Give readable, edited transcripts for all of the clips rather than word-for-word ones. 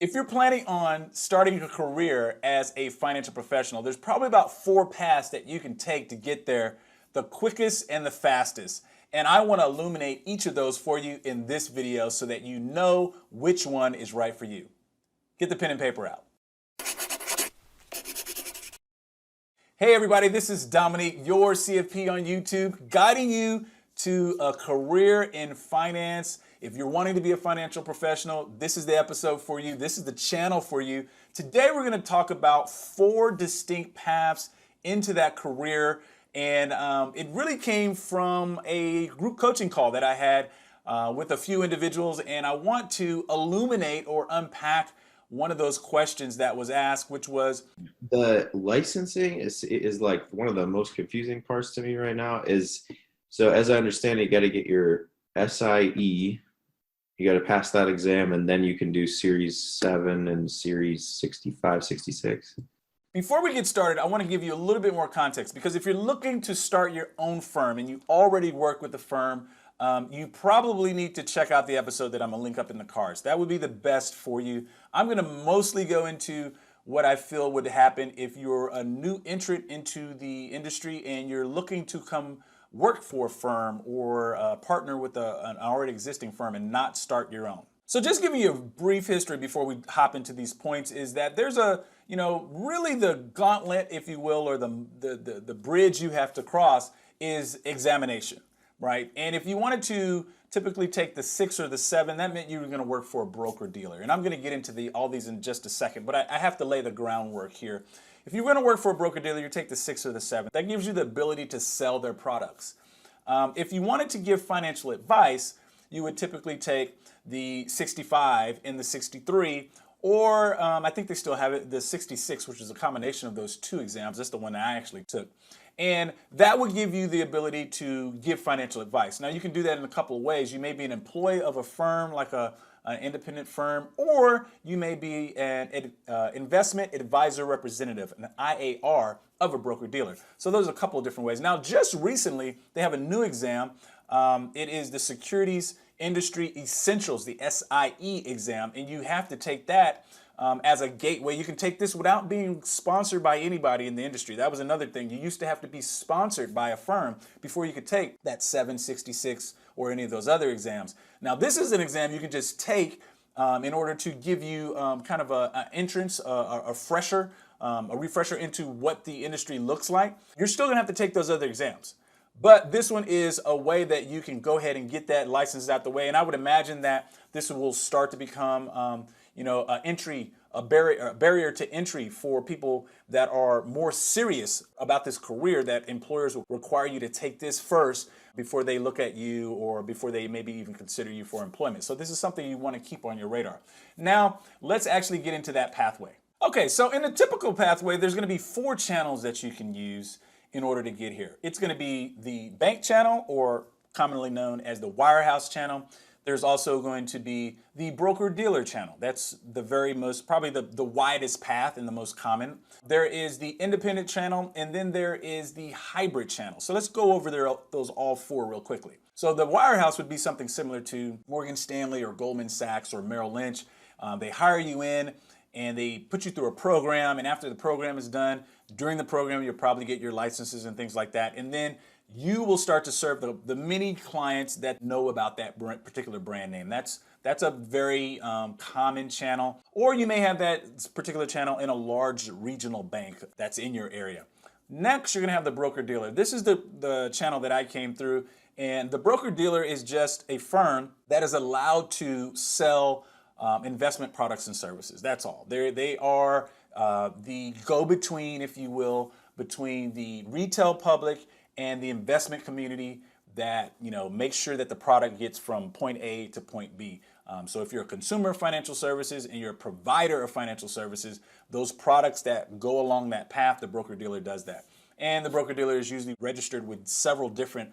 If you're planning on starting a career as a financial professional, there's probably about 4 paths that you can take to get there the quickest and the fastest. And I want to illuminate each of those for you in this video so that you know which one is right for you. Get the pen and paper out. Hey everybody, this is Dominique, your CFP on YouTube, guiding you to a career in finance. If you're wanting to be a financial professional, this is the episode for you. This is the channel for you. Today we're going to talk about 4 distinct paths into that career. And it really came from a group coaching call that I had with a few individuals. And I want to illuminate or unpack one of those questions that was asked, which was the licensing is like one of the most confusing parts to me right now. So as I understand it, you got to get your SIE, you got to pass that exam, and then you can do Series 7 and Series 65, 66. Before we get started, I want to give you a little bit more context, because if you're looking to start your own firm and you already work with the firm, you probably need to check out the episode that I'm going to link up in the cards. That would be the best for you. I'm going to mostly go into what I feel would happen if you're a new entrant into the industry and you're looking to come work for a firm or partner with an already existing firm and not start your own. So just giving you a brief history before we hop into these points is that there's really the gauntlet, if you will, or the bridge you have to cross is examination, right? And if you wanted to typically take the 6 or the 7, that meant you were going to work for a broker dealer. And I'm going to get into all these in just a second, but I have to lay the groundwork here. If you're going to work for a broker dealer, you take the 6 or the 7. That gives you the ability to sell their products. If you wanted to give financial advice, you would typically take the 65 and the 63, or I think they still have it, the 66, which is a combination of those 2 exams. That's the one that I actually took. And that would give you the ability to give financial advice. Now, you can do that in a couple of ways. You may be an employee of a firm, like an independent firm, or you may be an investment advisor representative, an IAR of a broker dealer. So those are a couple of different ways. Now, just recently, they have a new exam. It is the Securities Industry Essentials, the SIE exam, and you have to take that as a gateway. You can take this without being sponsored by anybody in the industry. That was another thing. You used to have to be sponsored by a firm before you could take that 766 or any of those other exams. Now, this is an exam you can just take in order to give you kind of an entrance, a refresher into what the industry looks like. You're still going to have to take those other exams. But this one is a way that you can go ahead and get that license out the way. And I would imagine that this will start to become, a barrier to entry for people that are more serious about this career, that employers will require you to take this first before they look at you or before they maybe even consider you for employment. So this is something you want to keep on your radar. Now, let's actually get into that pathway. Okay, so in a typical pathway, there's going to be 4 channels that you can use in order to get here. It's going to be the bank channel, or commonly known as the wirehouse channel. There's also going to be the broker-dealer channel. That's the probably the widest path and the most common. There is the independent channel, and then there is the hybrid channel. So let's go over those all 4 real quickly. So the wirehouse would be something similar to Morgan Stanley or Goldman Sachs or Merrill Lynch. They hire you in and they put you through a program, and after the program is done, during the program you'll probably get your licenses and things like that, and then you will start to serve the many clients that know about that particular brand name. That's a very common channel. Or you may have that particular channel in a large regional bank that's in your area. Next, you're going to have the broker-dealer. This is the channel that I came through, and the broker-dealer is just a firm that is allowed to sell investment products and services. That's all. They are the go-between, if you will, between the retail public and the investment community that makes sure that the product gets from point A to point B. So if you're a consumer of financial services and you're a provider of financial services, those products that go along that path, the broker-dealer does that. And the broker-dealer is usually registered with several different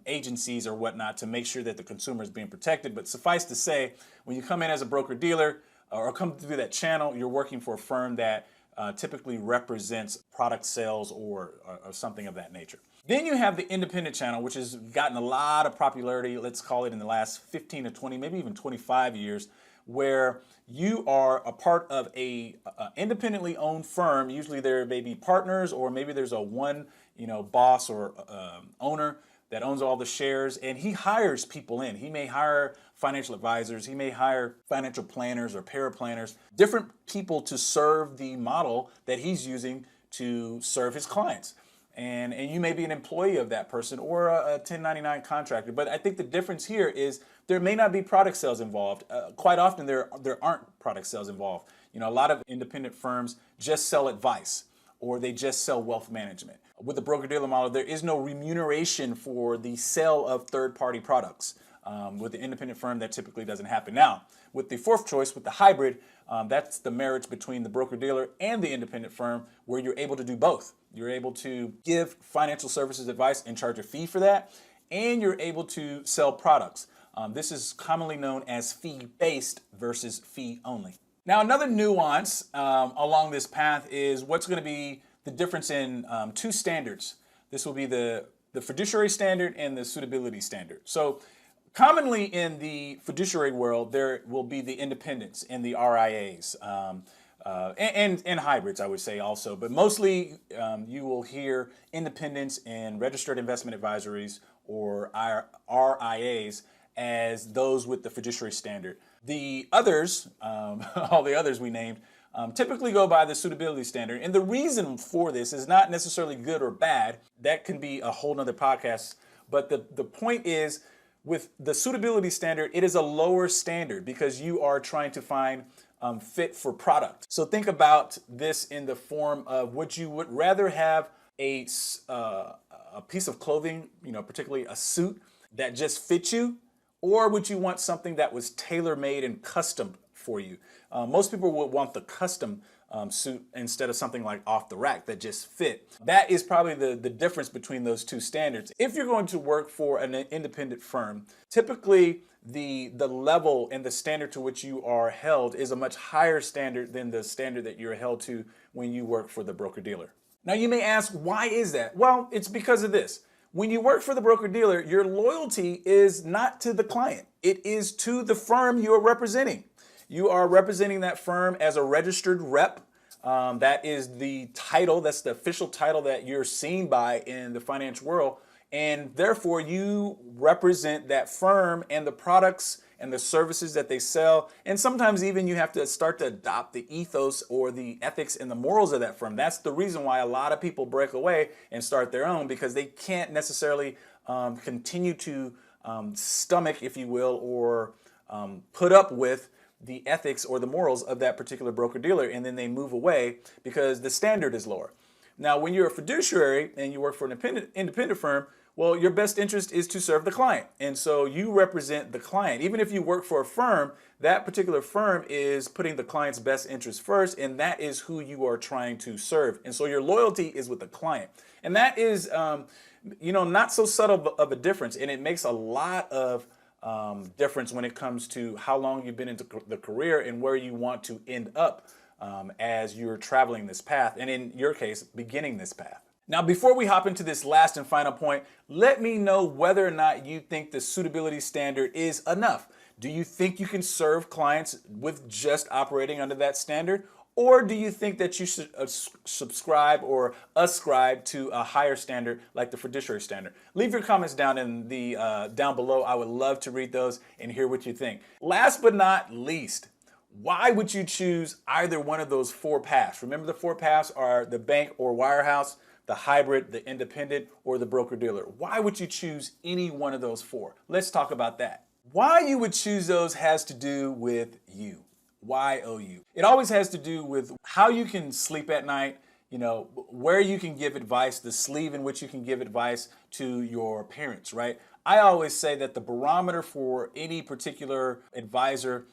agencies or whatnot to make sure that the consumer is being protected. But suffice to say, when you come in as a broker-dealer or come through that channel, you're working for a firm that typically represents product sales or something of that nature. Then you have the independent channel, which has gotten a lot of popularity, let's call it in the last 15 to 20, maybe even 25 years, where you are a part of a independently owned firm. Usually there may be partners, or maybe there's a one, boss or owner that owns all the shares, and he hires people in. He may hire financial advisors, he may hire financial planners or paraplanners, different people to serve the model that he's using to serve his clients. And you may be an employee of that person or a 1099 contractor. But I think the difference here is there may not be product sales involved. Quite often there aren't product sales involved. A lot of independent firms just sell advice, or they just sell wealth management. With the broker-dealer model, there is no remuneration for the sale of third-party products. With the independent firm, that typically doesn't happen. Now, with the fourth choice, with the hybrid, that's the marriage between the broker-dealer and the independent firm, where you're able to do both. You're able to give financial services advice and charge a fee for that, and you're able to sell products. This is commonly known as fee-based versus fee-only. Now, another nuance along this path is what's going to be the difference in two standards. This will be the fiduciary standard and the suitability standard. So commonly in the fiduciary world, there will be the independents and the RIAs and hybrids, I would say also. But mostly you will hear independents and registered investment advisories, or RIAs, as those with the fiduciary standard. The others, all the others we named, typically go by the suitability standard. And the reason for this is not necessarily good or bad. That can be a whole nother podcast. But the point is, with the suitability standard, it is a lower standard because you are trying to find fit for product. So think about this in the form of, would you rather have a piece of clothing, particularly a suit that just fits you, or would you want something that was tailor-made and custom for you? Most people would want the custom suit instead of something like off the rack that just fit. That is probably the difference between those two standards. If you're going to work for an independent firm, typically the level and the standard to which you are held is a much higher standard than the standard that you're held to when you work for the broker-dealer. Now you may ask, why is that? Well, it's because of this. When you work for the broker-dealer, your loyalty is not to the client. It is to the firm you are representing. You are representing that firm as a registered rep. That is the title, that's the official title that you're seen by in the finance world. And therefore, you represent that firm and the products and the services that they sell. And sometimes even you have to start to adopt the ethos or the ethics and the morals of that firm. That's the reason why a lot of people break away and start their own, because they can't necessarily continue to stomach, if you will, or put up with the ethics or the morals of that particular broker-dealer, and then they move away because the standard is lower. Now, when you're a fiduciary and you work for an independent firm, well, your best interest is to serve the client. And so you represent the client. Even if you work for a firm, that particular firm is putting the client's best interest first, and that is who you are trying to serve. And so your loyalty is with the client. And that is, not so subtle of a difference, and it makes a lot of difference when it comes to how long you've been into the career and where you want to end up as you're traveling this path, and in your case, beginning this path. Now, before we hop into this last and final point, let me know whether or not you think the suitability standard is enough. Do you think you can serve clients with just operating under that standard? Or do you think that you should subscribe or ascribe to a higher standard like the fiduciary standard? Leave your comments down in the down below. I would love to read those and hear what you think. Last but not least, why would you choose either one of those four paths? Remember, the four paths are the bank or wirehouse, the hybrid, the independent, or the broker-dealer. Why would you choose any one of those four? Let's talk about that. Why you would choose those has to do with you. YOU. It always has to do with how you can sleep at night, where you can give advice, the sleeve in which you can give advice to your parents, right? I always say that the barometer for any particular advisor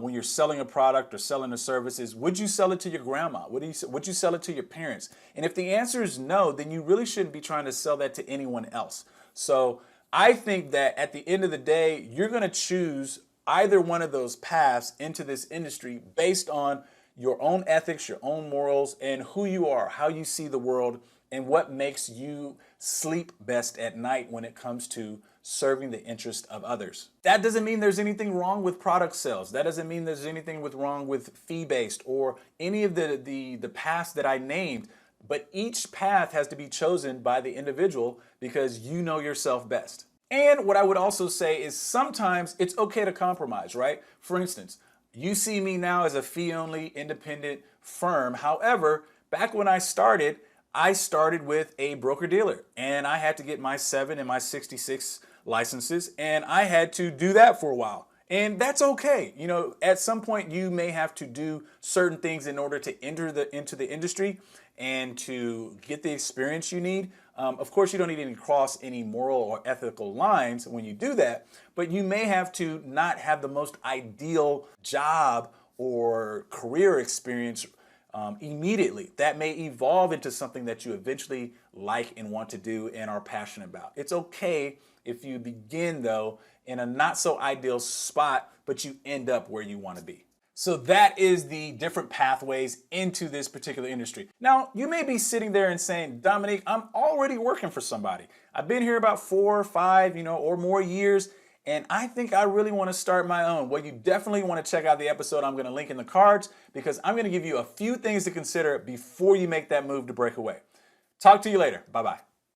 when you're selling a product or selling a service is, would you sell it to your grandma? Would you sell it to your parents? And if the answer is no, then you really shouldn't be trying to sell that to anyone else. So I think that at the end of the day, you're going to choose either one of those paths into this industry based on your own ethics, your own morals, and who you are, how you see the world, and what makes you sleep best at night when it comes to serving the interest of others. That doesn't mean there's anything wrong with product sales. That doesn't mean there's anything wrong with fee-based or any of the paths that I named. But each path has to be chosen by the individual because you know yourself best. And what I would also say is sometimes it's okay to compromise, right? For instance, you see me now as a fee-only independent firm. However, back when I started with a broker-dealer, and I had to get my 7 and my 66 licenses, and I had to do that for a while. And that's okay. You know, at some point you may have to do certain things in order to enter into the industry and to get the experience you need. Of course, you don't need to cross any moral or ethical lines when you do that, but you may have to not have the most ideal job or career experience immediately. That may evolve into something that you eventually like and want to do and are passionate about. It's okay if you begin, though, in a not so ideal spot, but you end up where you want to be. So that is the different pathways into this particular industry. Now, you may be sitting there and saying, Dominique, I'm already working for somebody. I've been here about 4 or 5, or more years, and I think I really want to start my own. Well, you definitely want to check out the episode I'm going to link in the cards because I'm going to give you a few things to consider before you make that move to break away. Talk to you later. Bye-bye.